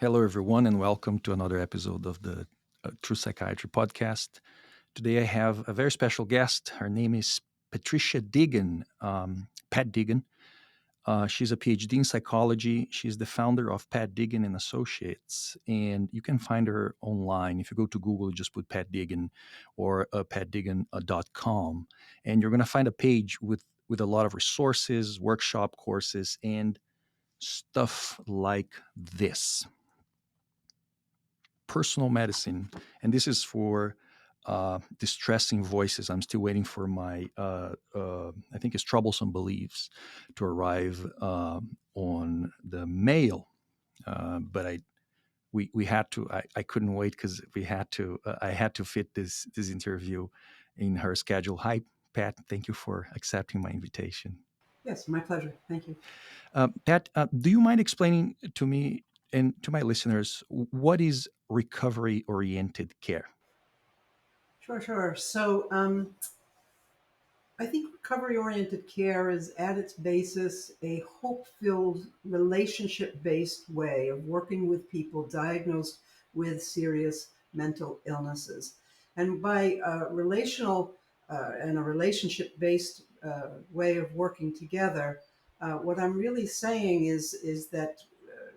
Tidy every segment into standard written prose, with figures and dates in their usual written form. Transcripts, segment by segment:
Hello, everyone, and welcome to another episode of the True Psychiatry Podcast. Today, I have a very special guest. Her name is PATRICIA DEEGAN, Pat Deegan. She's a PhD in psychology. She's the founder of Pat Deegan and Associates, and you can find her online. If you go to Google, just put Pat Deegan or patdeegan.com, and you're going to find a page with a lot of resources, workshop courses, and stuff like this. Personal medicine, and this is for distressing voices. I'm still waiting for my, I think it's troublesome beliefs to arrive on the mail. But we had to. I couldn't wait because we had to. I had to fit this interview in her schedule. Hi, Pat. Thank you for accepting my invitation. Yes, my pleasure. Thank you. Pat, do you mind explaining to me and to my listeners what is recovery-oriented care? Sure. So I think recovery-oriented care is at its basis a hope-filled, relationship-based way of working with people diagnosed with serious mental illnesses. And by relational and a relationship-based way of working together, what I'm really saying is that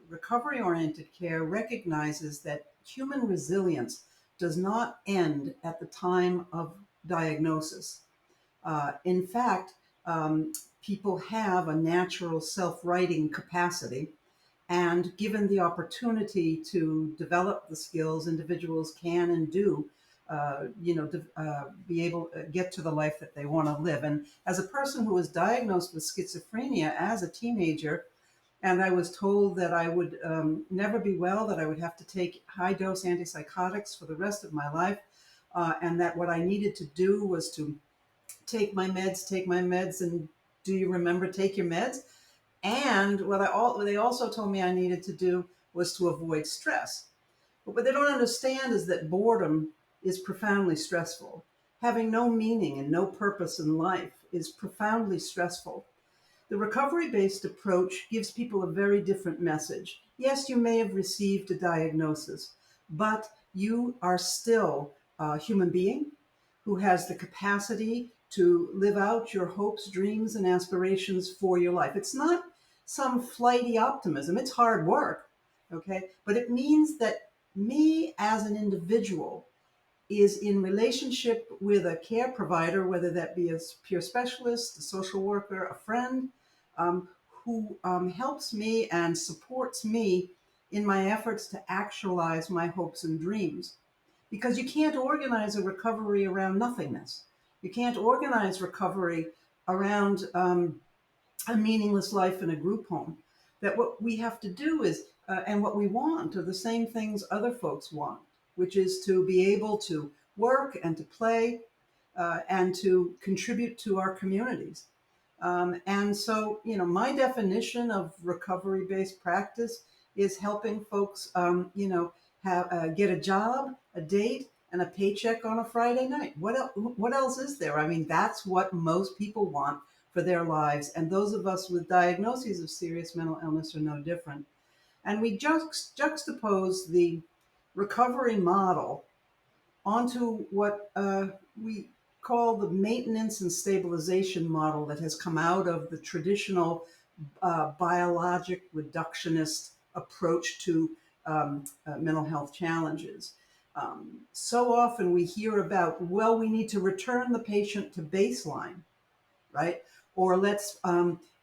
recovery-oriented care recognizes that human resilience does not end at the time of diagnosis. In fact, people have a natural self-righting capacity, and given the opportunity to develop the skills, individuals can and do, be able to get to the life that they want to live. And as a person who was diagnosed with schizophrenia as a teenager, and I was told that I would never be well, that I would have to take high dose antipsychotics for the rest of my life, and that what I needed to do was to take my meds, and do you remember take your meds? And they also told me I needed to do was to avoid stress. But what they don't understand is that boredom is profoundly stressful. Having no meaning and no purpose in life is profoundly stressful. The recovery-based approach gives people a very different message. Yes, you may have received a diagnosis, but you are still a human being who has the capacity to live out your hopes, dreams, and aspirations for your life. It's not some flighty optimism. It's hard work, okay? But it means that me as an individual is in relationship with a care provider, whether that be a peer specialist, a social worker, a friend, who helps me and supports me in my efforts to actualize my hopes and dreams. Because you can't organize a recovery around nothingness. You can't organize recovery around a meaningless life in a group home. That what we have to do is, and what we want are the same things other folks want, which is to be able to work and to play and to contribute to our communities. And so, my definition of recovery-based practice is helping folks, get a job, a date, and a paycheck on a Friday night. What else is there? I mean, that's what most people want for their lives. And those of us with diagnoses of serious mental illness are no different. And we juxtapose the recovery model onto what we call the maintenance and stabilization model that has come out of the traditional biologic reductionist approach to mental health challenges. So often we hear about, well, we need to return the patient to baseline, right? Or let's,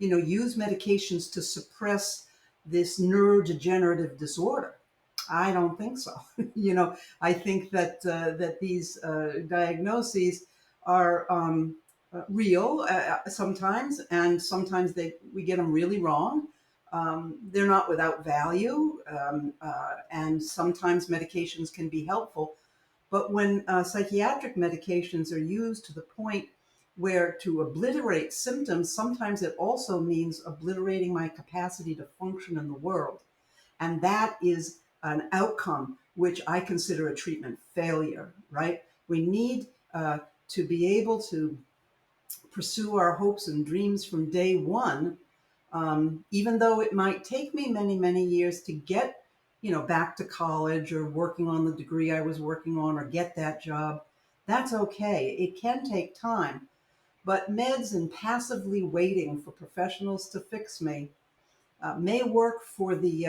use medications to suppress this neurodegenerative disorder. I don't think so. I think that these diagnoses are real sometimes, and sometimes we get them really wrong. They're not without value, and sometimes medications can be helpful. But when psychiatric medications are used to the point where to obliterate symptoms, sometimes it also means obliterating my capacity to function in the world. And that is an outcome which I consider a treatment failure, right? We need to be able to pursue our hopes and dreams from day one, even though it might take me many, many years to get back to college or working on the degree I was working on or get that job. That's okay. It can take time. But meds and passively waiting for professionals to fix me may work for the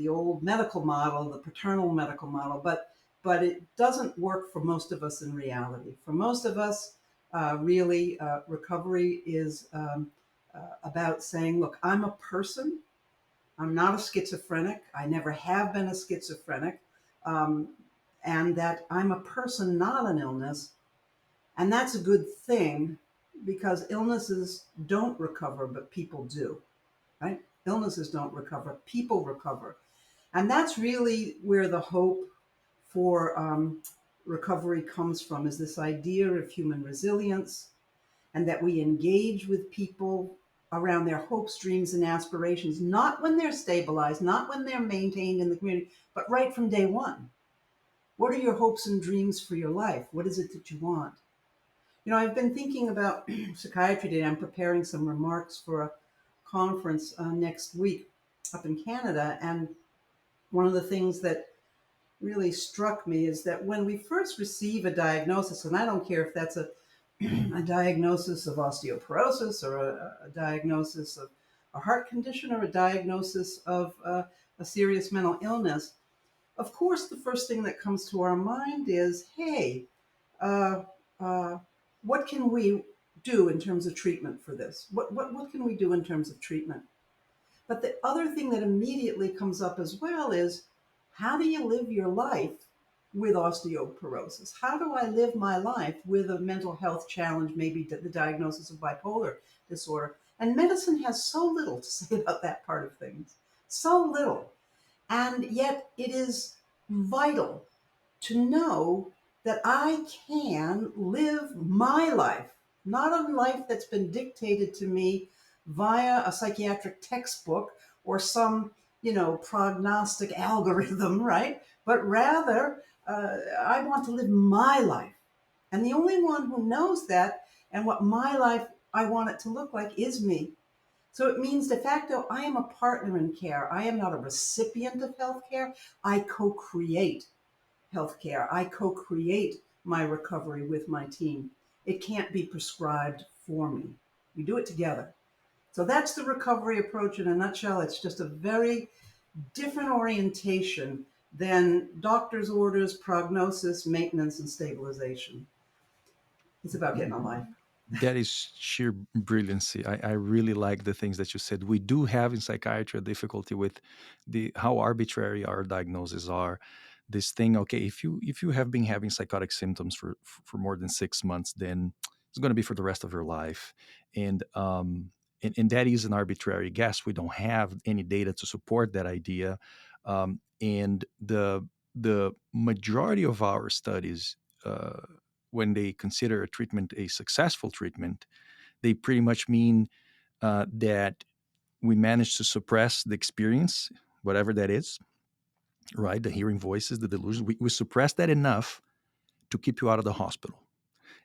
old medical model, the paternal medical model, but it doesn't work for most of us in reality. For most of us, really, recovery is about saying, "Look, I'm a person. I'm not a schizophrenic. I never have been a schizophrenic, um, and that I'm a person, not an illness." And that's a good thing because illnesses don't recover, but people do, right? Illnesses don't recover, people recover. And that's really where the hope for recovery comes from, is this idea of human resilience, and that we engage with people around their hopes, dreams, and aspirations, not when they're stabilized, not when they're maintained in the community, but right from day one. What are your hopes and dreams for your life? What is it that you want? I've been thinking about psychiatry today. I'm preparing some remarks for a conference next week up in Canada. And one of the things that really struck me is that when we first receive a diagnosis, and I don't care if that's a diagnosis of osteoporosis or a diagnosis of a heart condition or a diagnosis of a serious mental illness, of course, the first thing that comes to our mind is, hey, uh, uh, what can we do in terms of treatment for this? What can we do in terms of treatment? But the other thing that immediately comes up as well is, how do you live your life with osteoporosis? How do I live my life with a mental health challenge, maybe the diagnosis of bipolar disorder? And medicine has so little to say about that part of things, so little. And yet it is vital to know that I can live my life, not a life that's been dictated to me via a psychiatric textbook or some, prognostic algorithm, right? But rather, I want to live my life. And the only one who knows that and what my life I want it to look like is me. So it means de facto, I am a partner in care. I am not a recipient of healthcare. I co-create healthcare. I co-create my recovery with my team. It can't be prescribed for me. We do it together. So that's the recovery approach in a nutshell. It's just a very different orientation than doctor's orders, prognosis, maintenance, and stabilization. It's about getting a life. That is sheer brilliancy. I really like the things that you said. We do have in psychiatry a difficulty with the how arbitrary our diagnoses are. This thing, okay, if you have been having psychotic symptoms for more than 6 months, then it's going to be for the rest of your life, and that is an arbitrary guess. We don't have any data to support that idea, and the majority of our studies. When they consider a treatment a successful treatment, they pretty much mean that we managed to suppress the experience, whatever that is, right? The hearing voices, the delusions. We suppress that enough to keep you out of the hospital.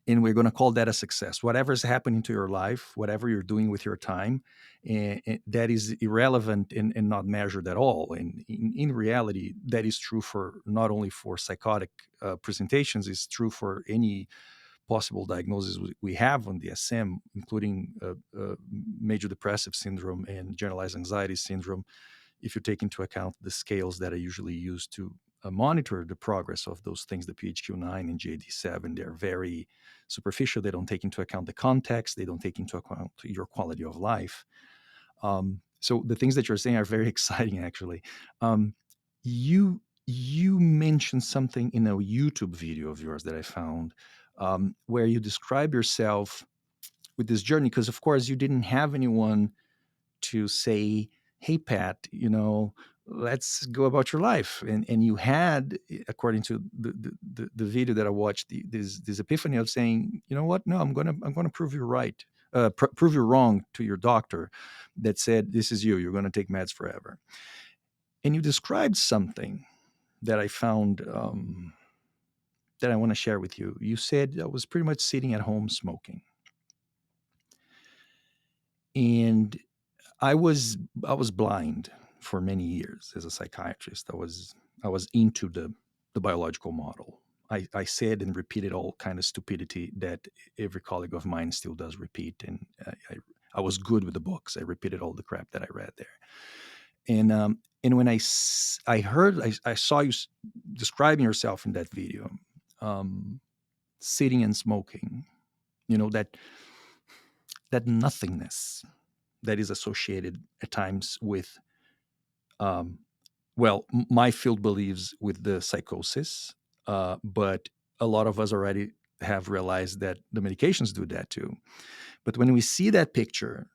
And we're going to call that a success. Whatever's happening to your life, whatever you're doing with your time, and that is irrelevant and not measured at all. And in reality, that is true for not only for psychotic presentations, it's true for any possible diagnoses we have on DSM, including major depressive syndrome and generalized anxiety syndrome, if you take into account the scales that are usually used to monitor the progress of those things, the PHQ-9 and GAD-7. They're very superficial. They don't take into account the context. They don't take into account your quality of life. So the things that you're saying are very exciting, actually. You mentioned something in a YouTube video of yours that I found, where you describe yourself with this journey, because of course you didn't have anyone to say, hey Pat, let's go about your life, and you had, according to the video that I watched, this epiphany of saying, you know what, no, I'm gonna prove you right, prove you wrong to your doctor that said this is you're going to take meds forever. And you described something that I found, that I want to share with you. You said I was pretty much sitting at home smoking, and I was blind for many years as a psychiatrist. I was into the biological model. I said and repeated all kind of stupidity that every colleague of mine still does repeat, and I was good with the books. I repeated all the crap that I read there, and when I saw you describing yourself in that video, um, sitting and smoking, you know, that nothingness that is associated at times with, um, well, my field believes with the psychosis, but a lot of us already have realized that the medications do that too. But when we see that picture,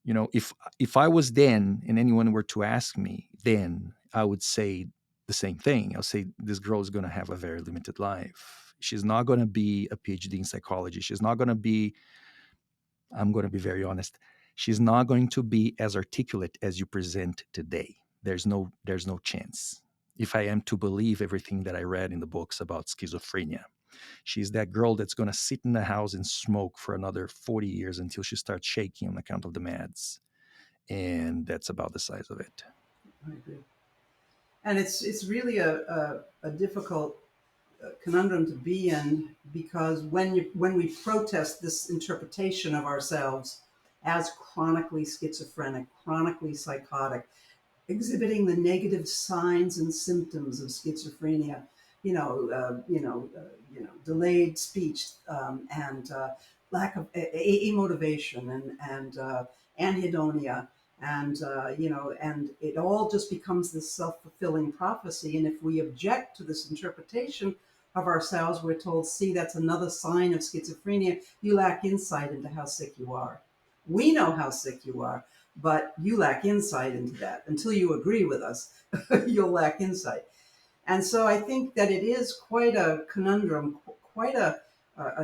you know, if I was then and anyone were to ask me then, I would say the same thing. I'll say this girl is going to have a very limited life. She's not going to be a PhD in psychology. She's not going to be, I'm going to be very honest, she's not going to be as articulate as you present today. There's no chance. If I am to believe everything that I read in the books about schizophrenia, she's that girl that's going to sit in the house and smoke for another 40 years until she starts shaking on account of the meds. And that's about the size of it. I agree. And it's really a difficult conundrum to be in, because when we protest this interpretation of ourselves as chronically schizophrenic, chronically psychotic, exhibiting the negative signs and symptoms of schizophrenia, delayed speech, and lack of amotivation, and anhedonia, and it all just becomes this self-fulfilling prophecy. And if we object to this interpretation of ourselves, we're told, see, that's another sign of schizophrenia. You lack insight into how sick you are. We know how sick you are, but you lack insight into that. Until you agree with us, you'll lack insight. And so I think that it is quite a conundrum, quite a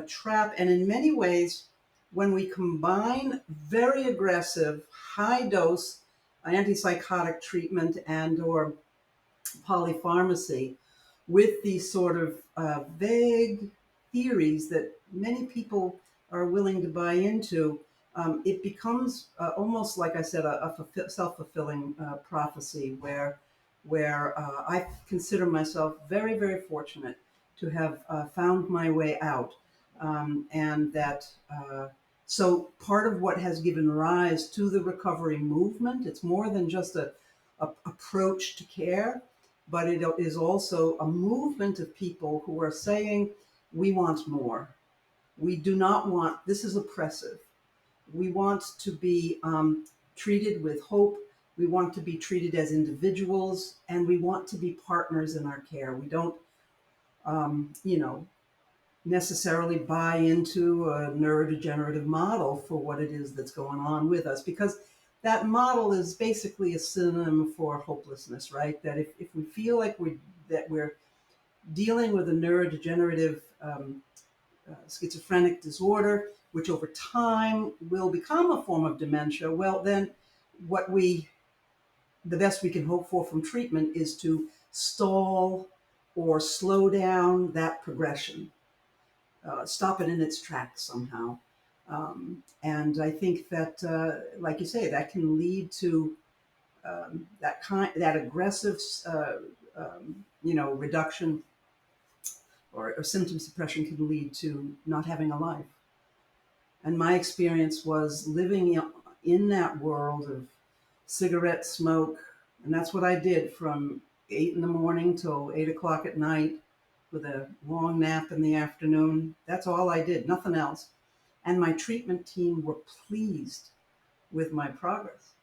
trap. And in many ways, when we combine very aggressive, high dose antipsychotic treatment and or polypharmacy with these sort of vague theories that many people are willing to buy into, it becomes almost, like I said, a self-fulfilling prophecy where I consider myself very, very fortunate to have found my way out. And that, so part of what has given rise to the recovery movement, it's more than just a approach to care, but it is also a movement of people who are saying, we want more. We do not want, this is oppressive. We want to be treated with hope. We want to be treated as individuals, and we want to be partners in our care. We don't, necessarily buy into a neurodegenerative model for what it is that's going on with us, because that model is basically a synonym for hopelessness, right? That if we feel like we're dealing with a neurodegenerative schizophrenic disorder, which over time will become a form of dementia, well, then the best we can hope for from treatment is to stall or slow down that progression, stop it in its tracks somehow. And I think that, like you say, that can lead to that aggressive, reduction or symptom suppression can lead to not having a life. And my experience was living in that world of cigarette smoke, and that's what I did from 8 in the morning till 8 o'clock at night, with a long nap in the afternoon. That's all I did, nothing else. And my treatment team were pleased with my progress.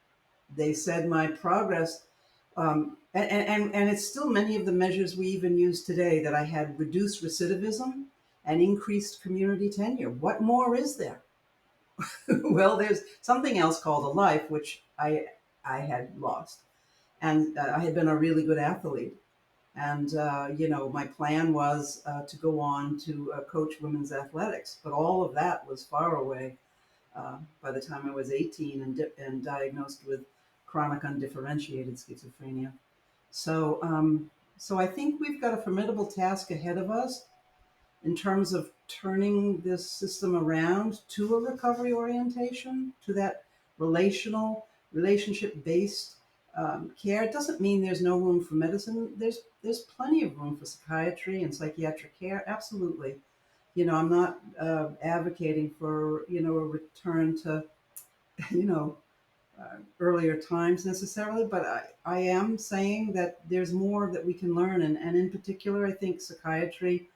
They said my progress, and it's still many of the measures we even use today, that I had reduced recidivism and increased community tenure. What more is there? Well, there's something else called a life, which I had lost. And I had been a really good athlete. And, my plan was to go on to coach women's athletics. But all of that was far away by the time I was 18 and diagnosed with chronic undifferentiated schizophrenia. So I think we've got a formidable task ahead of us in terms of turning this system around to a recovery orientation, to that relationship-based care. It doesn't mean there's no room for medicine. There's plenty of room for psychiatry and psychiatric care. Absolutely. I'm not advocating for a return to you know earlier times necessarily, but I am saying that there's more that we can learn, and in particular, I think psychiatry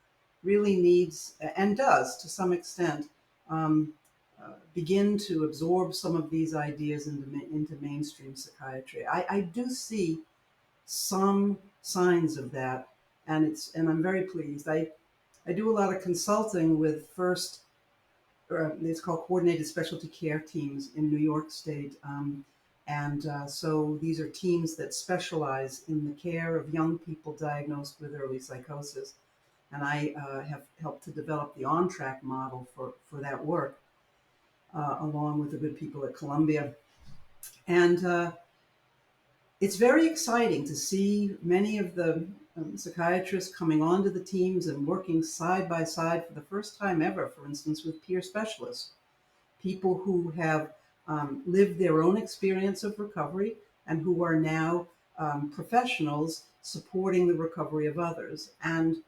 really needs and does to some extent begin to absorb some of these ideas into mainstream psychiatry. I do see some signs of that, and I'm very pleased. I do a lot of consulting with first it's called coordinated specialty care teams in New York State. And so these are teams that specialize in the care of young people diagnosed with early psychosis. And I have helped to develop the on-track model for that work, along with the good people at Columbia. And it's very exciting to see many of the psychiatrists coming onto the teams and working side by side for the first time ever, for instance, with peer specialists, people who have lived their own experience of recovery and who are now professionals supporting the recovery of others. And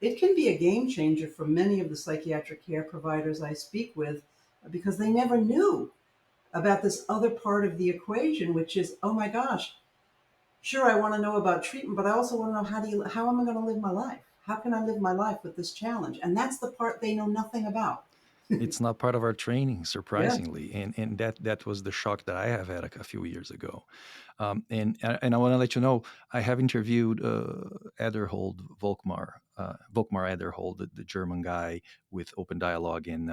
it can be a game changer for many of the psychiatric care providers I speak with, because they never knew about this other part of the equation, which is, oh my gosh, sure, I want to know about treatment, but I also want to know how am I going to live my life? How can I live my life with this challenge? And that's the part they know nothing about. It's not part of our training, Yeah. surprisingly, and that was the shock that I have had a few years ago. And I want to let you know, I have interviewed Ederhold Volkmar Ederhold, the German guy with Open Dialogue, and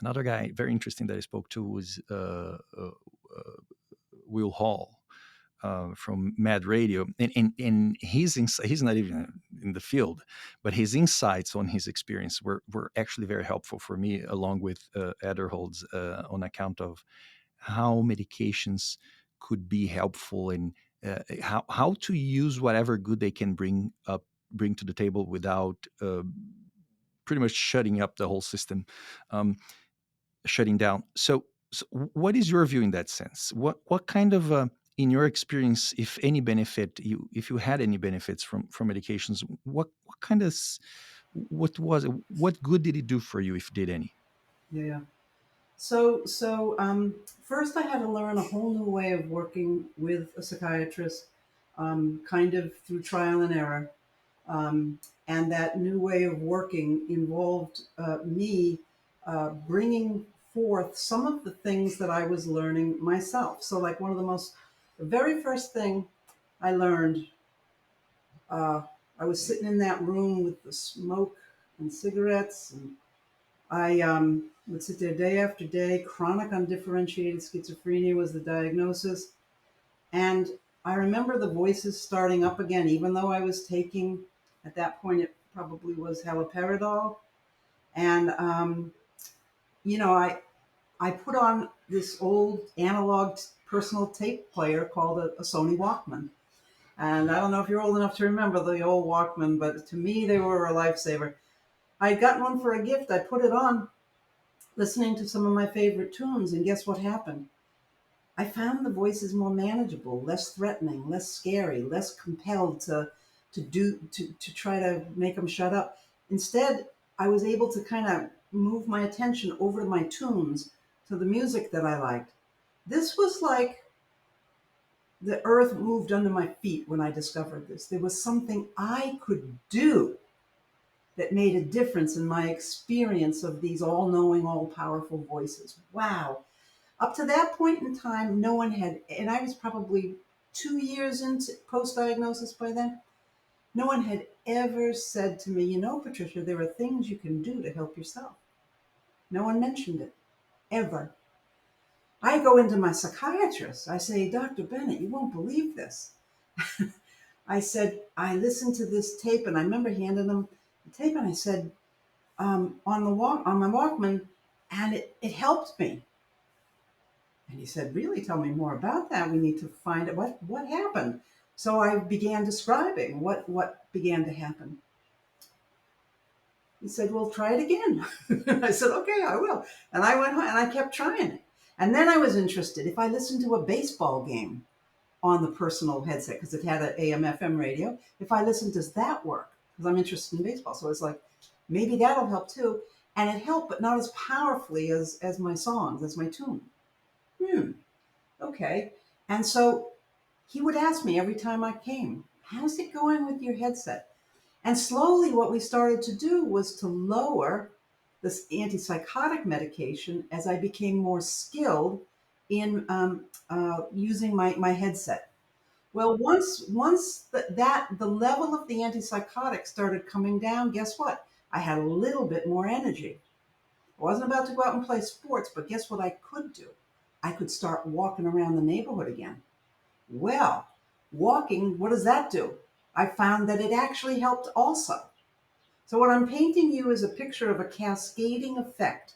another guy very interesting that I spoke to was Will Hall. From Mad Radio, and he's not even in the field, but his insights on his experience were actually very helpful for me, along with Ederhold's, on account of how medications could be helpful, and how to use whatever good they can bring to the table without pretty much shutting up the whole system, um, shutting down. So, what is your view in that sense? What kind of in your experience, if any benefit if you had any benefits from medications, what kind of what good did it do for you, if it did any? Yeah. So first I had to learn a whole new way of working with a psychiatrist, kind of through trial and error. And that new way of working involved me bringing forth some of the things that I was learning myself. So, like the very first thing I learned, uh, I was sitting in that room with the smoke and cigarettes, and I would sit there day after day. Chronic undifferentiated schizophrenia was the diagnosis. And I remember the voices starting up again, even though I was taking, at that point, it probably was haloperidol. And, I put on this old analog personal tape player called a Sony Walkman. And I don't know if you're old enough to remember the old Walkman, but to me, they were a lifesaver. I had gotten one for a gift. I put it on, listening to some of my favorite tunes, and guess what happened? I found the voices more manageable, less threatening, less scary, less compelled to try to make them shut up. Instead, I was able to kind of move my attention over to my tunes, to the music that I liked. This was like the earth moved under my feet when I discovered this. There was something I could do that made a difference in my experience of these all-knowing, all-powerful voices. Wow. Up to that point in time, no one had, and I was probably 2 years into post-diagnosis by then, no one had ever said to me, Patricia, there are things you can do to help yourself. No one mentioned it, ever. I go into my psychiatrist. I say, Dr. Bennett, you won't believe this. I said, I listened to this tape, and I remember handing him the tape, and I said, on my Walkman, and it helped me. And he said, really, tell me more about that. We need to find out what happened. So I began describing what began to happen. He said, well, try it again. I said, okay, I will. And I went home and I kept trying it. And then I was interested. If I listened to a baseball game, on the personal headset because it had an AM/FM radio. If I listened, does that work? Because I'm interested in baseball, so it's like maybe that'll help too. And it helped, but not as powerfully as my songs, as my tune. Okay. And so he would ask me every time I came, how's it going with your headset? And slowly, what we started to do was to lower this antipsychotic medication as I became more skilled in using my headset. Well, once the level of the antipsychotic started coming down, guess what? I had a little bit more energy. I wasn't about to go out and play sports, but guess what I could do? I could start walking around the neighborhood again. Well, walking, what does that do? I found that it actually helped also. So what I'm painting you is a picture of a cascading effect,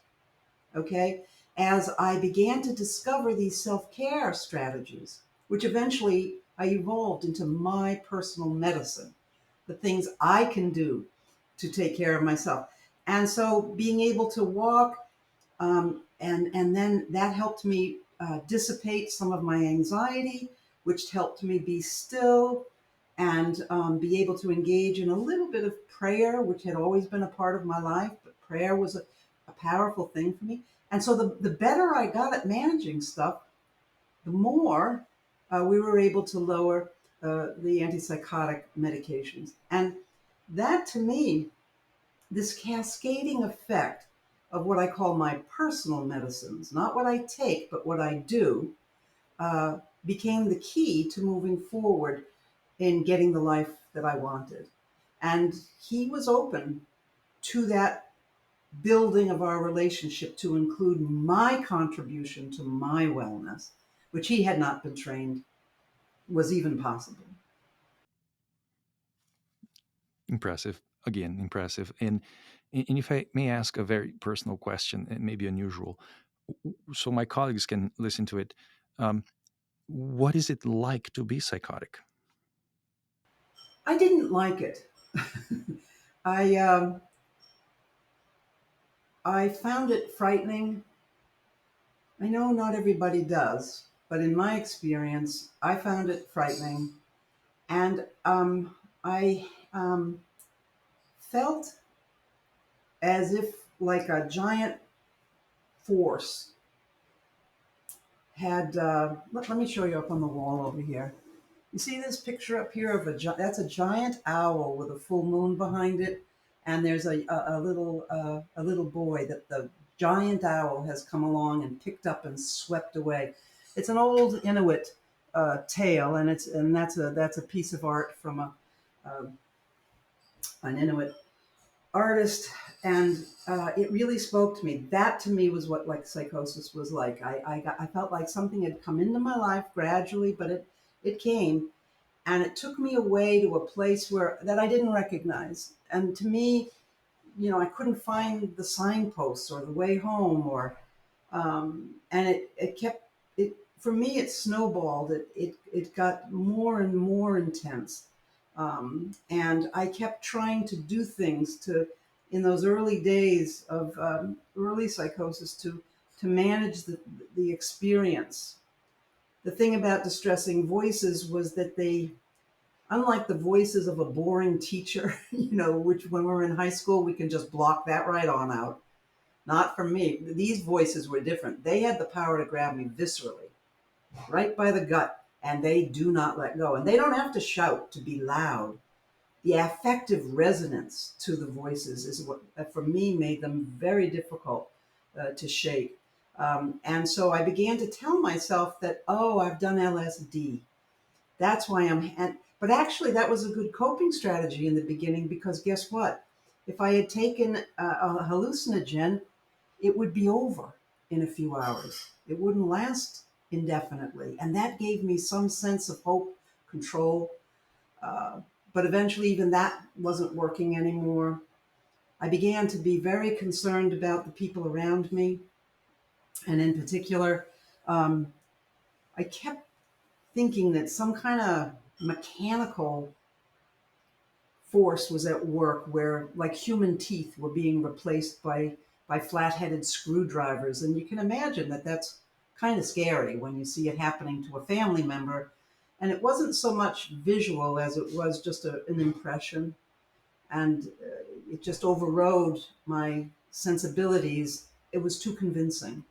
okay? As I began to discover these self-care strategies, which eventually I evolved into my personal medicine, the things I can do to take care of myself. And so being able to walk, and then that helped me dissipate some of my anxiety, which helped me be still and be able to engage in a little bit of prayer, which had always been a part of my life, but prayer was a powerful thing for me. And so the better I got at managing stuff, the more we were able to lower the antipsychotic medications. And that to me, this cascading effect of what I call my personal medicines, not what I take, but what I do, became the key to moving forward in getting the life that I wanted. And he was open to that building of our relationship to include my contribution to my wellness, which he had not been trained was even possible. Impressive. Again, impressive. And if I may ask a very personal question, and maybe unusual, so my colleagues can listen to it. Um, what is it like to be psychotic? I didn't like it. I I found it frightening. I know not everybody does, but in my experience, I found it frightening, and I felt as if like a giant force had. Let me show you up on the wall over here. You see this picture up here of that's a giant owl with a full moon behind it, and there's a little boy that the giant owl has come along and picked up and swept away. It's an old Inuit tale, and that's a piece of art from uh, an Inuit artist, and it really spoke to me. That to me was what like psychosis was like. I felt like something had come into my life gradually, but it came and it took me away to a place where that I didn't recognize. And to me, I couldn't find the signposts or the way home, or and it kept it for me. It snowballed. It got more and more intense, and I kept trying to do things to in those early days of early psychosis to manage the experience. The thing about distressing voices was that they, unlike the voices of a boring teacher, which when we're in high school, we can just block that right on out. Not for me. These voices were different. They had the power to grab me viscerally, right by the gut, and they do not let go. And they don't have to shout to be loud. The affective resonance to the voices is what, for me, made them very difficult to shake. And so I began to tell myself that, oh, I've done LSD. That's why but actually that was a good coping strategy in the beginning, because guess what? If I had taken a hallucinogen, it would be over in a few hours. It wouldn't last indefinitely. And that gave me some sense of hope, control. Uh, but eventually even that wasn't working anymore. I began to be very concerned about the people around me. And in particular, um, I kept thinking that some kind of mechanical force was at work, where like human teeth were being replaced by flat-headed screwdrivers. And you can imagine that that's kind of scary when you see it happening to a family member. And it wasn't so much visual as it was just an impression. And it just overrode my sensibilities. It was too convincing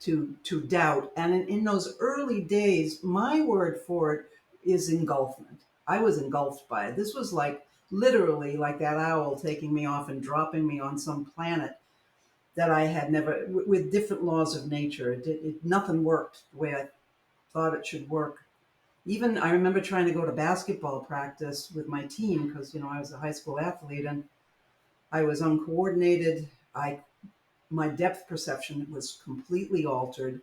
to doubt. And in those early days, my word for it is engulfment. I was engulfed by it. This was like literally like that owl taking me off and dropping me on some planet that I had never, with different laws of nature. Nothing worked the way I thought it should work. Even I remember trying to go to basketball practice with my team because, I was a high school athlete and I was uncoordinated. My depth perception was completely altered.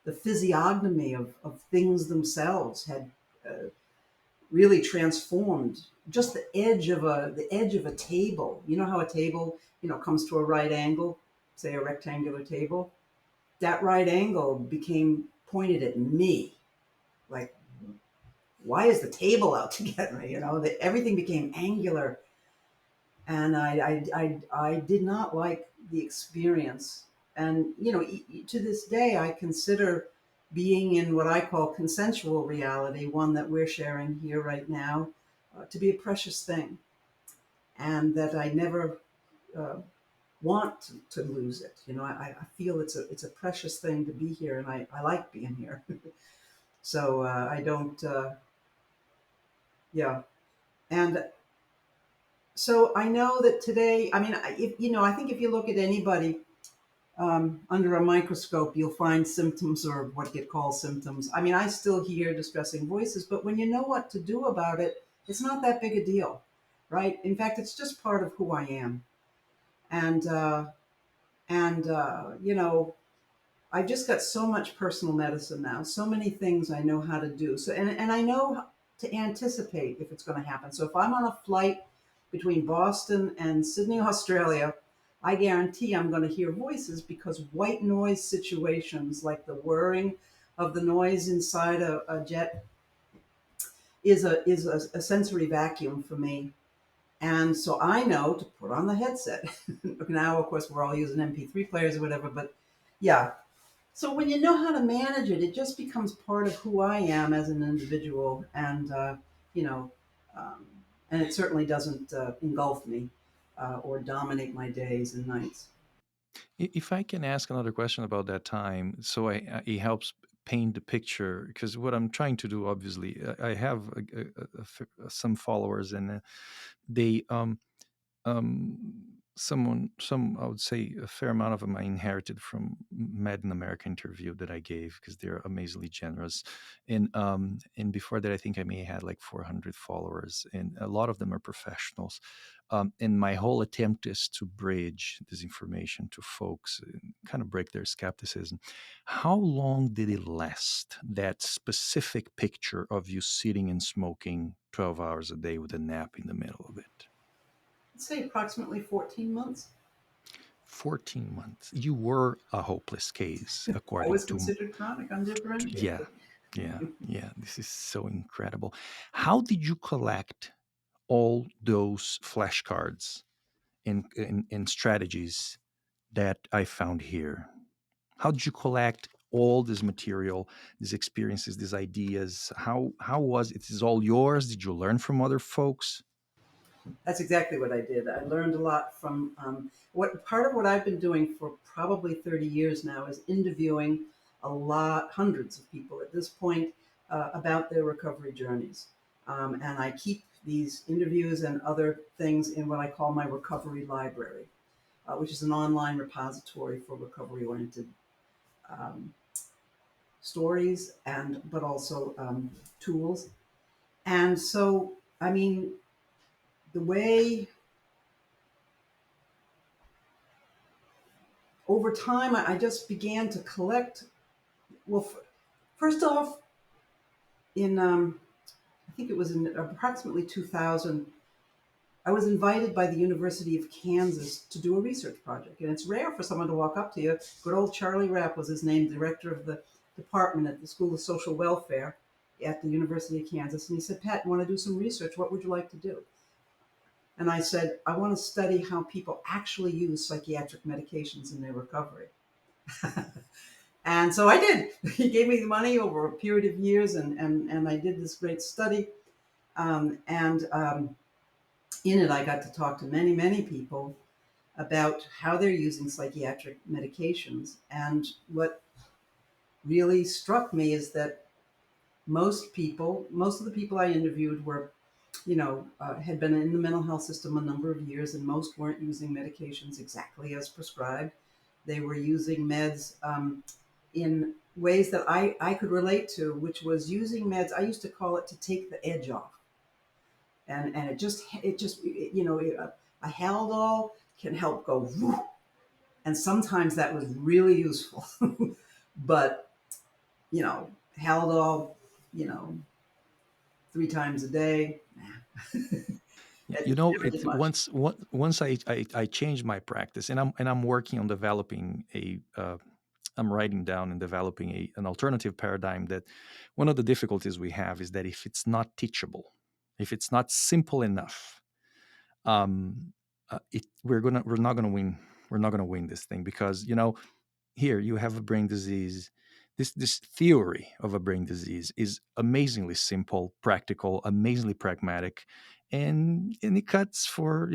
The physiognomy of things themselves had really transformed. Just the edge of a table. You know how a table comes to a right angle, say a rectangular table. That right angle became pointed at me, like, why is the table out to get me? Everything became angular, and I did not like the experience. And to this day, I consider being in what I call consensual reality, one that we're sharing here right now, to be a precious thing, and that I never uh, want to lose it. I feel it's a precious thing to be here, and I like being here. So I don't, yeah. And so I know that today, I mean, I think if you look at anybody under a microscope, you'll find symptoms or what get called symptoms. I mean, I still hear distressing voices, but when you know what to do about it, it's not that big a deal, right? In fact, it's just part of who I am. And, I've just got so much personal medicine now, so many things I know how to do. So, and I know to anticipate if it's going to happen. So if I'm on a flight between Boston and Sydney, Australia, I guarantee I'm going to hear voices because white noise situations like the whirring of the noise inside a jet is a sensory vacuum for me. And so I know to put on the headset. Now, of course, we're all using MP3 players or whatever, but yeah, so when you know how to manage it, it just becomes part of who I am as an individual, and you know, um, and it certainly doesn't engulf me or dominate my days and nights. If I can ask another question about that time, so it helps paint the picture, because what I'm trying to do, obviously, I have some followers, and they some I would say a fair amount of them I inherited from Mad in America interview that I gave, because they're amazingly generous. And before that, I think I may have had like 400 followers, and a lot of them are professionals. And my whole attempt is to bridge this information to folks and kind of break their skepticism. How long did it last, that specific picture of you sitting and smoking 12 hours a day with a nap in the middle of it? I'd say approximately 14 months. 14 months. You were a hopeless case, I according was to, considered chronic, yeah, undifferentiated. yeah. This is so incredible. How did you collect all those flashcards and strategies that I found here? How did you collect all this material, these experiences, these ideas? How was it? Is all yours? Did you learn from other folks? That's exactly what I did. I learned a lot from what part of what I've been doing for probably 30 years now is interviewing hundreds of people at this point about their recovery journeys. And I keep these interviews and other things in what I call my recovery library, which is an online repository for recovery oriented um, stories and but also tools. And so, I mean, the way over time, I just began to collect. Well, first off, in I think it was in approximately 2000, I was invited by the University of Kansas to do a research project. And it's rare for someone to walk up to you. Good old Charlie Rapp was his name, director of the department at the School of Social Welfare at the University of Kansas. And he said, Pat, you want to do some research? What would you like to do? And I said, I want to study how people actually use psychiatric medications in their recovery. And so I did. He gave me the money over a period of years, and I did this great study. And in it, I got to talk to many, many people about how they're using psychiatric medications. And what really struck me is that most of the people I interviewed were, had been in the mental health system a number of years, and most weren't using medications exactly as prescribed. They were using meds in ways that I could relate to, which was using meds. I used to call it to take the edge off. And a Haldol can help go, whoo, and sometimes that was really useful. But, Haldol, you know, 3 times a day, nah, You it know, never did it much. once I changed my practice, and I'm working on developing a I'm writing down and developing an alternative paradigm. That one of the difficulties we have is that if it's not teachable, if it's not simple enough, we're not gonna win. We're not gonna win this thing, because here you have a brain disease. This theory of a brain disease is amazingly simple, practical, amazingly pragmatic, and it cuts for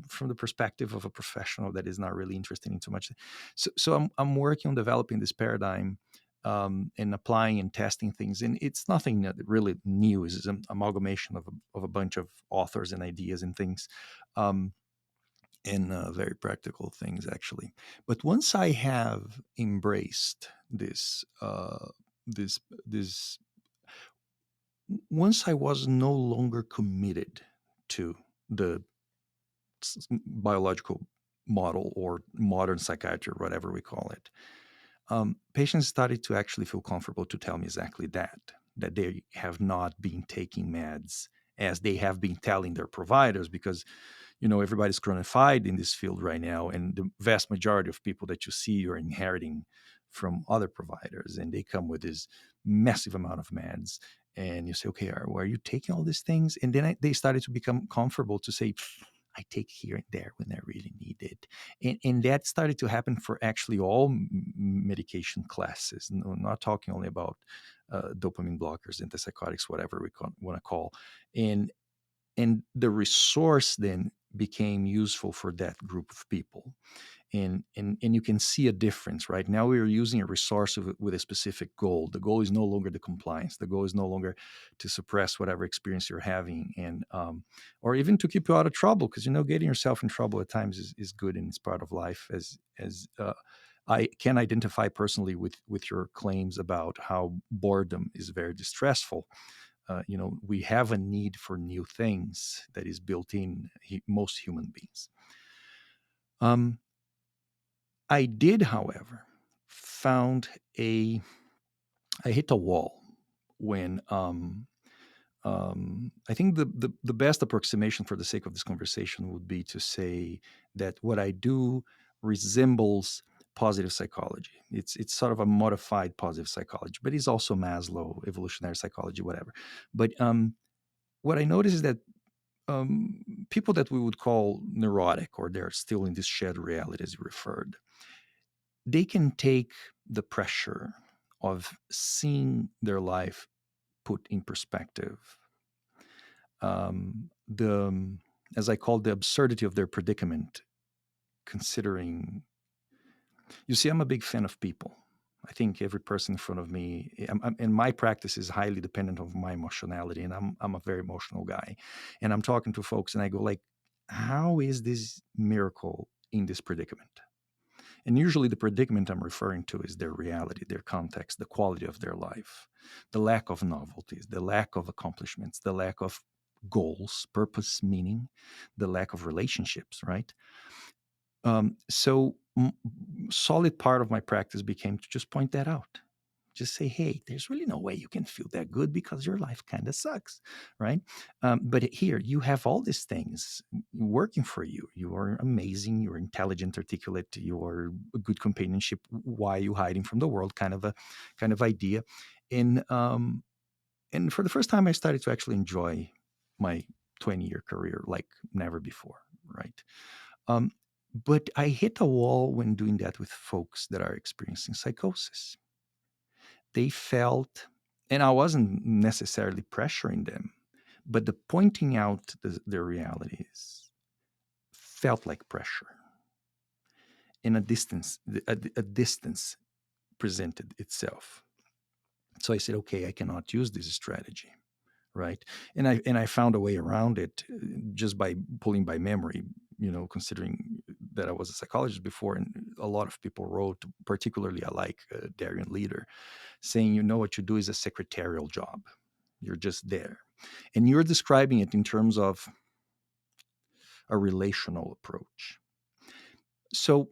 from the perspective of a professional that is not really interested in too much. So I'm working on developing this paradigm, and applying and testing things, and it's nothing that really new. It's an amalgamation of a bunch of authors and ideas and things. Um, and very practical things, actually. But once I have embraced this this once I was no longer committed to the biological model or modern psychiatry, or whatever we call it, patients started to actually feel comfortable to tell me exactly that they have not been taking meds as they have been telling their providers, because everybody's chronified in this field right now, and the vast majority of people that you see are inheriting from other providers, and they come with this massive amount of meds. And you say, okay, are you taking all these things? And then they started to become comfortable to say, I take here and there when I really need it. And that started to happen for actually all medication classes. No, not talking only about dopamine blockers, antipsychotics, whatever we want to call. And the resource then became useful for that group of people. And you can see a difference. Right now we are using a resource with a specific goal. The goal is no longer the compliance. The goal is no longer to suppress whatever experience you're having, and or even to keep you out of trouble, because getting yourself in trouble at times is good, and it's part of life. As I can identify personally with your claims about how boredom is very distressful. We have a need for new things that is built in most human beings. Um, I did, however, found I hit a wall when I think the best approximation for the sake of this conversation would be to say that what I do resembles positive psychology. It's sort of a modified positive psychology, but it's also Maslow, evolutionary psychology, whatever. But what I noticed is that people that we would call neurotic, or they're still in this shared reality, as you referred, they can take the pressure of seeing their life put in perspective, the as I call the absurdity of their predicament, considering. You see, I'm a big fan of people. I think every person in front of me, and my practice is highly dependent on my emotionality, and I'm a very emotional guy, and I'm talking to folks, and I go like, how is this miracle in this predicament? And usually the predicament I'm referring to is their reality, their context, the quality of their life, the lack of novelties, the lack of accomplishments, the lack of goals, purpose, meaning, the lack of relationships, right? So solid part of my practice became to just point that out. Just say, hey, there's really no way you can feel that good because your life kind of sucks, right? But here you have all these things working for you. You are amazing. You're intelligent, articulate. You're a good companionship. Why are you hiding from the world? Kind of idea. And for the first time, I started to actually enjoy my 20-year career like never before, right? Um, but I hit a wall when doing that with folks that are experiencing psychosis. they felt, and I wasn't necessarily pressuring them, but the pointing out the realities felt like pressure. In a distance presented itself. So I said, okay, I cannot use this strategy, right? And I found a way around it just by pulling by memory. Considering that I was a psychologist before, and a lot of people wrote, particularly I like Darian Leader, saying, what you do is a secretarial job. You're just there, and you're describing it in terms of a relational approach. So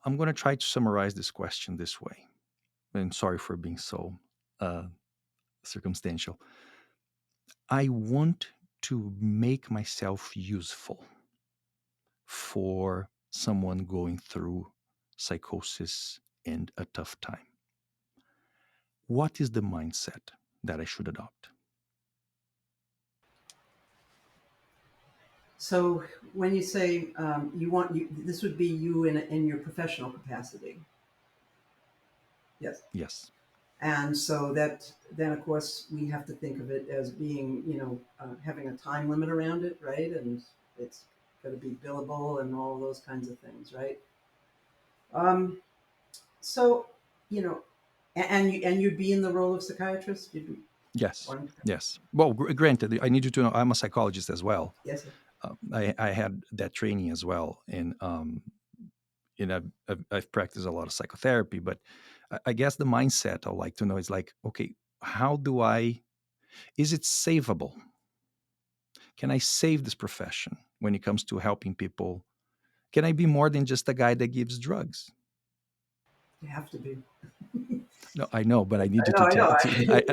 I'm going to try to summarize this question this way. And sorry for being so uh, circumstantial. I want to make myself useful for someone going through psychosis and a tough time. What is the mindset that I should adopt? So when you say this would be you in your professional capacity. Yes. Yes. And so that then, of course, we have to think of it as being, having a time limit around it, right? And it's going to be billable and all those kinds of things, right? Um, so, and you'd be in the role of psychiatrist. You'd be, Yes. Yes. Well, granted, I need you to know I'm a psychologist as well. yes. I had that training as well, and I've practiced a lot of psychotherapy, but I guess the mindset I like to know is like, okay, is it savable? Can I save this profession when it comes to helping people? Can I be more than just a guy that gives drugs? You have to be. No, I know, but I need you I to know.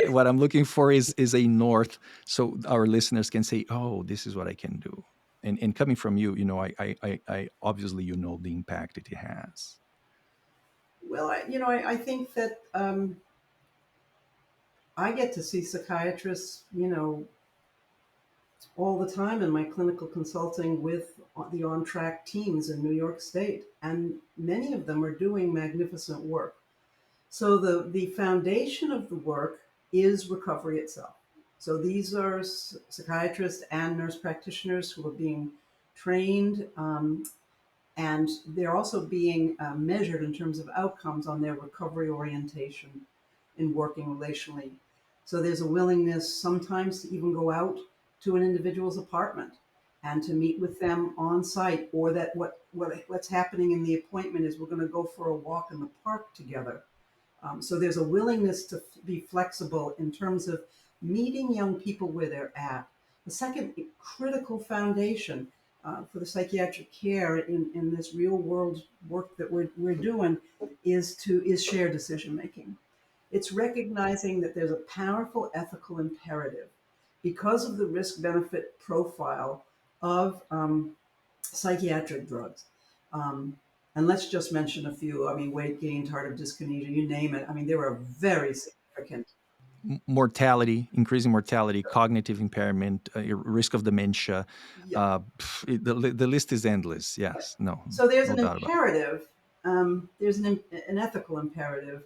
tell. What I'm looking for is a north, so our listeners can say, "Oh, this is what I can do." And coming from you, I obviously the impact it has. Well, I think that I get to see psychiatrists, all the time in my clinical consulting with the on track teams in New York State. And many of them are doing magnificent work. So the foundation of the work is recovery itself. So these are psychiatrists and nurse practitioners who are being trained, and they're also being measured in terms of outcomes on their recovery orientation in working relationally. So there's a willingness sometimes to even go out to an individual's apartment and to meet with them on site, or that what's happening in the appointment is we're going to go for a walk in the park together. So there's a willingness to be flexible in terms of meeting young people where they're at. The second critical foundation for the psychiatric care in this real world work that we're doing is shared decision making. It's recognizing that there's a powerful ethical imperative because of the risk benefit profile of psychiatric drugs. Um, and let's just mention a few. I mean, weight gain, tardive dyskinesia, you name it. I mean, there are very significant. Mortality, increasing mortality, cognitive impairment, risk of dementia. Yeah. The list is endless. Yes, So there's no an doubt about it. imperative, there's an ethical imperative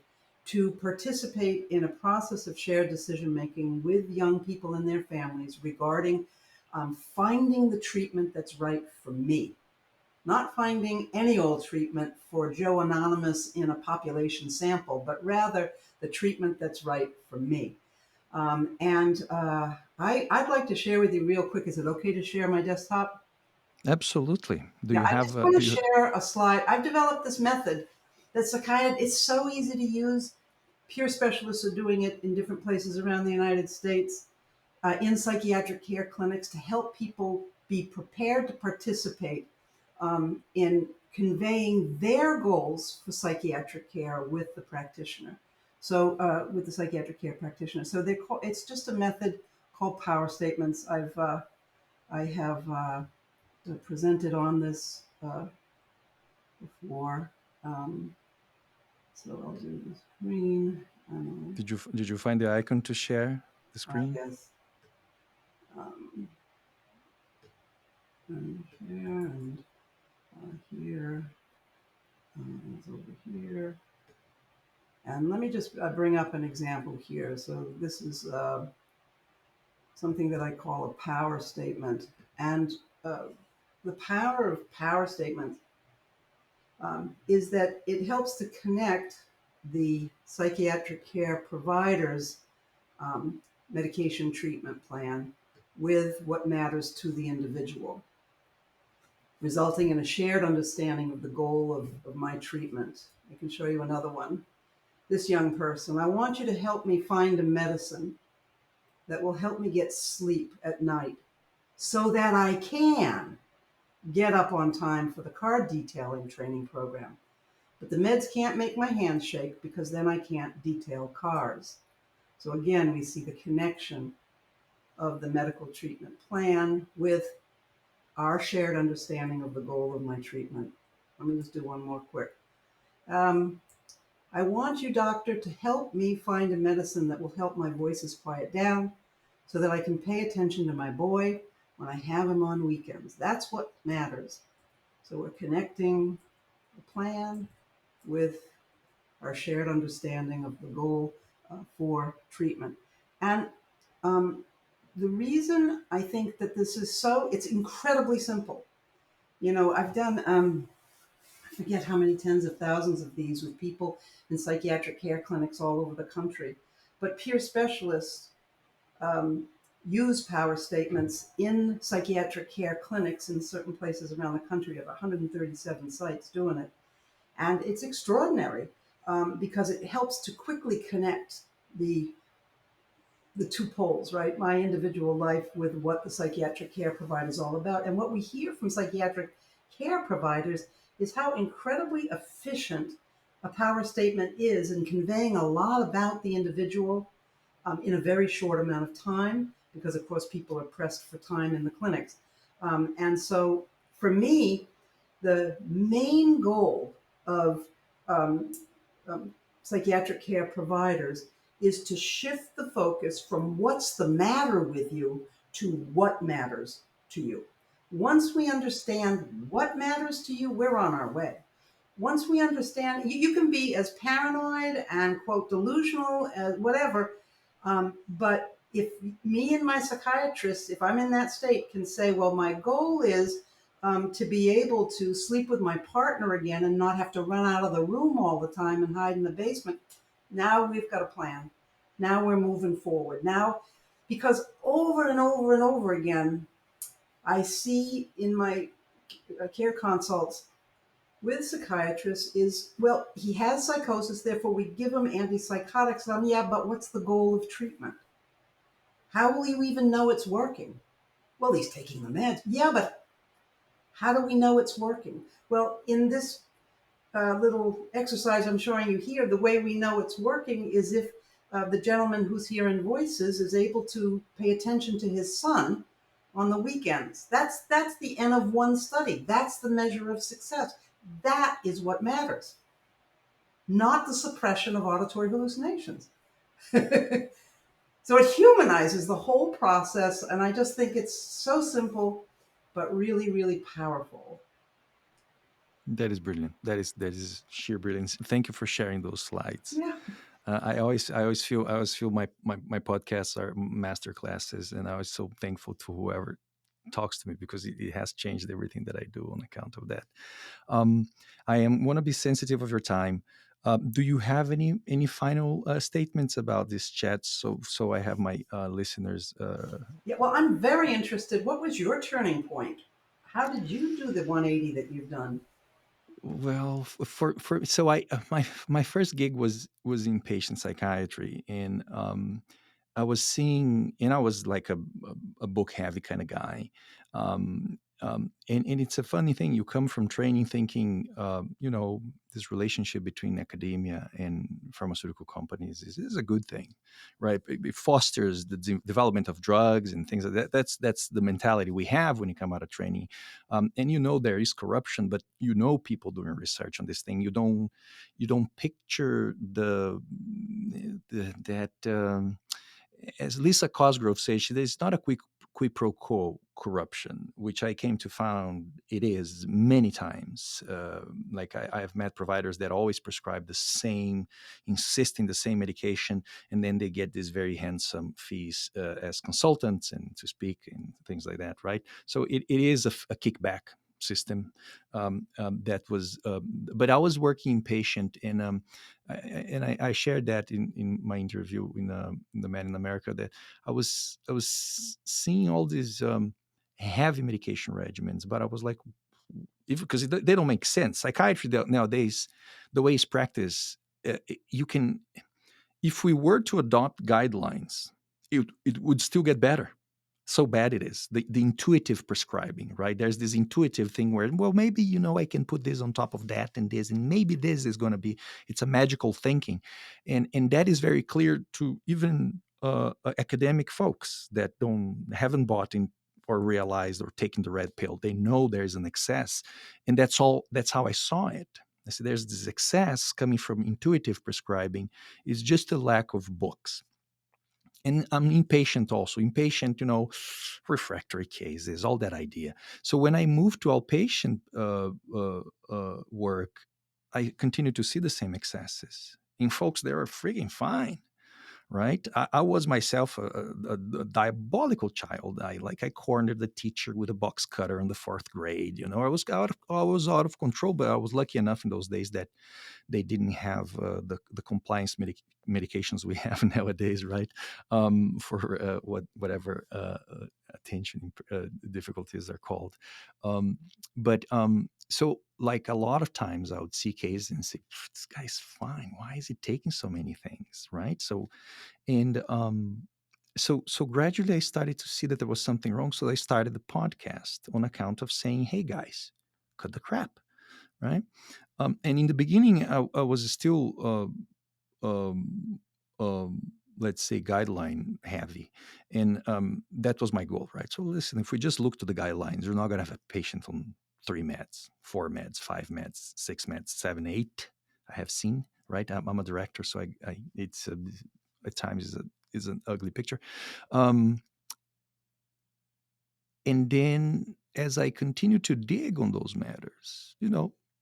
to participate in a process of shared decision making with young people and their families regarding finding the treatment that's right for me. Not finding any old treatment for Joe Anonymous in a population sample, but rather the treatment that's right for me. I'd like to share with you real quick. Is it okay to share my desktop? Absolutely. Do Yeah, you I have? just want to share a slide. I've developed this method that's it's so easy to use. Peer specialists are doing it in different places around the United States in psychiatric care clinics to help people be prepared to participate in conveying their goals for psychiatric care with the practitioner. So with the psychiatric care practitioner. So it's just a method called power statements. I have presented on this before. Um, so I'll do the screen. Did you find the icon to share the I screen? guess um, and share and here, it's over here, And let me just bring up an example here. So this is something that I call a power statement. And uh, the power of power statements is that it helps to connect the psychiatric care provider's medication treatment plan with what matters to the individual, resulting in a shared understanding of the goal of my treatment. I can show you another one. This young person, I want you to help me find a medicine that will help me get sleep at night so that I can get up on time for the car detailing training program. But the meds can't make my hands shake because then I can't detail cars. So again, we see the connection of the medical treatment plan with our shared understanding of the goal of my treatment. Let me just do one more quick. Um, I want you, doctor, to help me find a medicine that will help my voices quiet down so that I can pay attention to my boy when I have him on weekends. That's what matters. So we're connecting the plan with our shared understanding of the goal for treatment. And um, the reason I think that this is it's incredibly simple. You know, I've done, I forget how many tens of thousands of these with people in psychiatric care clinics all over the country. But peer specialists um, use power statements in psychiatric care clinics in certain places around the country. We have 137 sites doing it. And it's extraordinary because it helps to quickly connect the two poles, right? My individual life with what the psychiatric care provider is all about. And what we hear from psychiatric care providers is how incredibly efficient a power statement is in conveying a lot about the individual in a very short amount of time, because of course people are pressed for time in the clinics. And so for me, the main goal of um, psychiatric care providers is to shift the focus from what's the matter with you to what matters to you. Once we understand what matters to you, we're on our way. Once we understand, you can be as paranoid and, quote, delusional as whatever, but if me and my psychiatrist, if I'm in that state, can say, well, my goal is to be able to sleep with my partner again and not have to run out of the room all the time and hide in the basement. Now we've got a plan. Now we're moving forward. Now, because over and over and over again, I see in my care consults with psychiatrists is, well, he has psychosis, therefore we give him antipsychotics. Yeah, but what's the goal of treatment? How will you even know it's working? Well, he's taking the meds. Yeah, but how do we know it's working? Well, in this little exercise I'm showing you here, the way we know it's working is if the gentleman who's hearing voices is able to pay attention to his son on the weekends. That's the N of one study. That's the measure of success. That is what matters, not the suppression of auditory hallucinations. So it humanizes the whole process, and I just think it's so simple, but really, really powerful. That is brilliant. That is sheer brilliance. Thank you for sharing those slides. Yeah. I always feel my podcasts are master classes, and I was so thankful to whoever talks to me because it has changed everything that I do on account of that. Um, I am want to be sensitive of your time. Do you have any final statements about this chat? So I have my listeners. Yeah. Well, I'm very interested. What was your turning point? How did you do the 180 that you've done? Well, for so I my first gig was in patient psychiatry, and I was seeing, and I was like a book heavy kind of guy. And it's a funny thing. You come from training thinking, this relationship between academia and pharmaceutical companies is a good thing, right? It fosters the development of drugs and things like that. That's the mentality we have when you come out of training. And there is corruption, but people doing research on this thing. You don't picture that. As Lisa Cosgrove says, there's not a quid pro quo corruption, which I came to found it is many times. Like I have met providers that always prescribe the same, insisting the same medication, and then they get these very handsome fees as consultants and to speak and things like that, right? So it is a kickback system that was, but I was working inpatient, and I shared that in my interview in the Man in America, that I was seeing all these heavy medication regimens, but I was like, because they don't make sense. Psychiatry nowadays, the way it's practiced, you can, if we were to adopt guidelines, it would still get better. So bad it is. The intuitive prescribing, right? There's this intuitive thing where, well, maybe, I can put this on top of that and this, and maybe this is going to be, it's a magical thinking. And that is very clear to even academic folks that haven't bought in or realized or taken the red pill. They know there's an excess. And that's how I saw it. I said, there's this excess coming from intuitive prescribing. It's just a lack of books. And I'm impatient also. Impatient, refractory cases, all that idea. So when I moved to outpatient work, I continue to see the same excesses. In folks, they are freaking fine, right? I was myself a diabolical child. I cornered the teacher with a box cutter in the fourth grade. I was out of control, but I was lucky enough in those days that they didn't have the compliance medications we have nowadays, right? For whatever attention difficulties are called. But so, like, a lot of times I would see cases and say, this guy's fine. Why is he taking so many things, right? And so gradually I started to see that there was something wrong. So I started the podcast on account of saying, hey guys, cut the crap, right? And in the beginning, I was still, um, let's say, guideline heavy. And that was my goal, right? So listen, if we just look to the guidelines, you're not going to have a patient on 3 meds, 4 meds, 5 meds, 6 meds, 7, 8. I have seen, right? I'm a director, so it's at times is an ugly picture. And then as I continued to dig on those matters,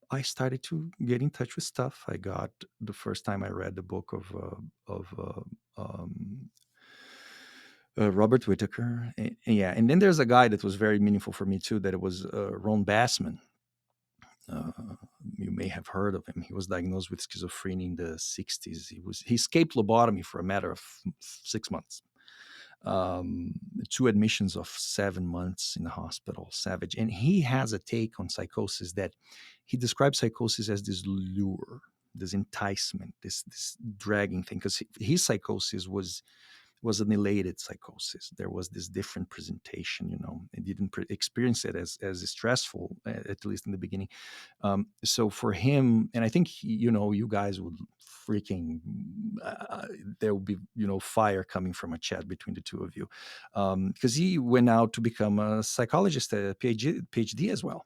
I started to get in touch with stuff. I got the first time I read the book of Robert Whitaker. Yeah. And then there's a guy that was very meaningful for me too, that it was Ron Bassman. Uh, you may have heard of him. He was diagnosed with schizophrenia in the 60s. He escaped lobotomy for a matter of 6 months. 2 admissions of 7 months in the hospital, savage. And he has a take on psychosis that he describes psychosis as this lure, this enticement, this dragging thing, because his psychosis was an elated psychosis. There was this different presentation, and didn't experience it as stressful, at least in the beginning. So for him, and I think you guys would freaking, there will be fire coming from a chat between the two of you, because he went out to become a psychologist, a PhD as well.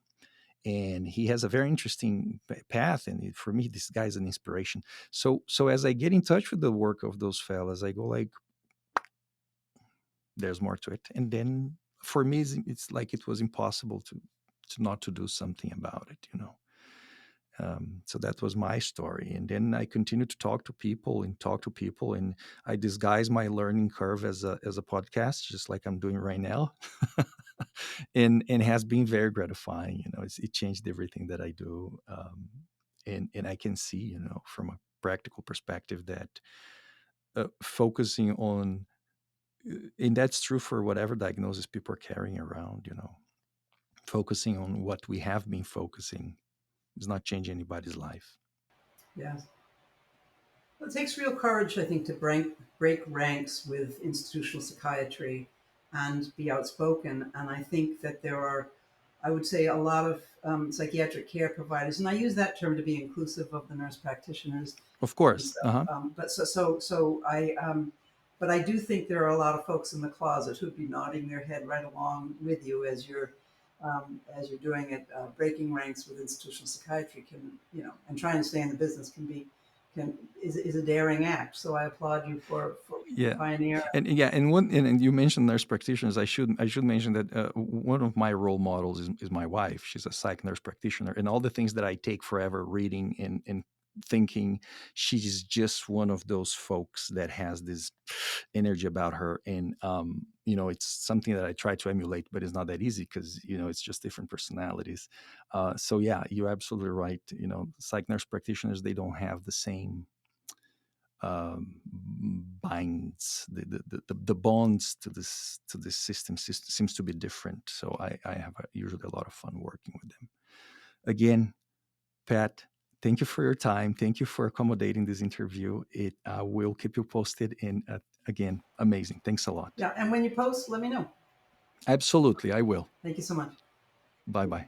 And he has a very interesting path, and for me, this guy's an inspiration. So as I get in touch with the work of those fellas, I go like, there's more to it. And then for me, it's like it was impossible to not to do something about it. So that was my story. And then I continued to talk to people, and I disguise my learning curve as a podcast, just like I'm doing right now. and has been very gratifying. It changed everything that I do. And I can see, from a practical perspective, that focusing on, and that's true for whatever diagnosis people are carrying around, focusing on what we have been focusing does not change anybody's life. Yes. Well, it takes real courage, I think, to break ranks with institutional psychiatry and be outspoken. And I think that there are, I would say, a lot of psychiatric care providers, and I use that term to be inclusive of the nurse practitioners Of and course. stuff. But I do think there are a lot of folks in the closet who'd be nodding their head right along with you as you're doing it. Breaking ranks with institutional psychiatry can, and trying to stay in the business can be is a daring act. So I applaud you for Yeah, pioneering. and you mentioned nurse practitioners. I should mention that one of my role models is my wife. She's a psych nurse practitioner, and all the things that I take forever reading and thinking, she's just one of those folks that has this energy about her, and it's something that I try to emulate, but it's not that easy because it's just different personalities. So yeah, you're absolutely right. Psych nurse practitioners, they don't have the same binds the bonds to this system seems to be different. So I have usually a lot of fun working with them. Again, Pat, thank you for your time. Thank you for accommodating this interview. It will keep you posted. And again, amazing. Thanks a lot. Yeah, and when you post, let me know. Absolutely, I will. Thank you so much. Bye bye.